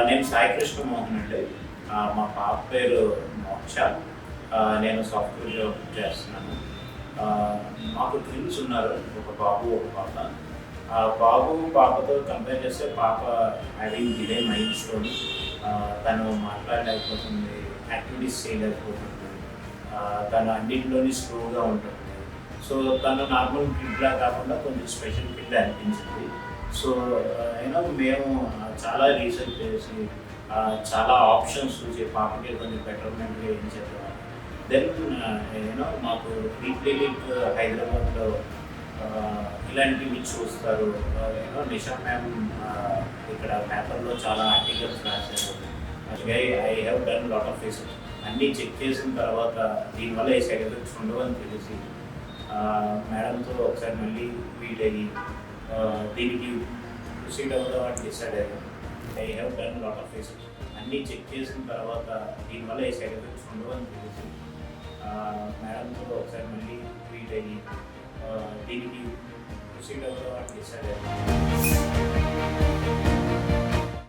నేను సాయి కృష్ణ మోహన్ అండి. మా పాప పేరు మోక్ష. నేను సాఫ్ట్‌వేర్ జాబ్ చేస్తున్నాను. మాకు ట్విన్స్ ఉన్నారు. ఒక బాబు, ఒక పాప. బాబు, పాపతో కంపేర్ చేస్తే పాప హ్యావింగ్ డిలే మైల్ స్టోన్. తను మాట్లాడలేకపోతుంది, యాక్టివిటీస్ చేయలేకపోతుంది. తను అన్నింటిలోని స్లోగా ఉంటుంది. సో తను నార్మల్ కిడ్లా కాకుండా కొంచెం స్పెషల్ కిడ్ అనిపించింది. సో మేము చాలా రీసెర్చ్ చేసి చాలా ఆప్షన్స్ చూసి పాపకి కొంచెం బెటర్మెంట్గా ఏం చేద్దాం. దెన్ మాకు ప్రీ క్లినిక్ హైదరాబాద్లో ఇలాంటివి చూస్తారు. నిషా మ్యామ్ ఇక్కడ పేపర్లో చాలా ఆర్టికల్స్ రాశారు. I have done lot of research. అన్నీ చెక్ చేసిన తర్వాత దీనివల్ల ఏ సైడ్ ఎఫెక్ట్స్ ఉండవని తెలిసి మేడంతో ఒకసారి మళ్ళీ మీట్ అయ్యి దీనికి ప్రొసీడ్ అవుదామని డిసైడ్ అయ్యాను. I have done lot of research. అన్నీ చెక్ చేసిన తర్వాత దీనివల్ల ఏ సైడ్ ఎఫెక్ట్స్ ఉండవని తెలిసి మేడంతో ఒకసారి మళ్ళీ మీట్ అయ్యి దీనికి ప్రొసీడ్ అవుదామని డిసైడ్ అయ్యాను.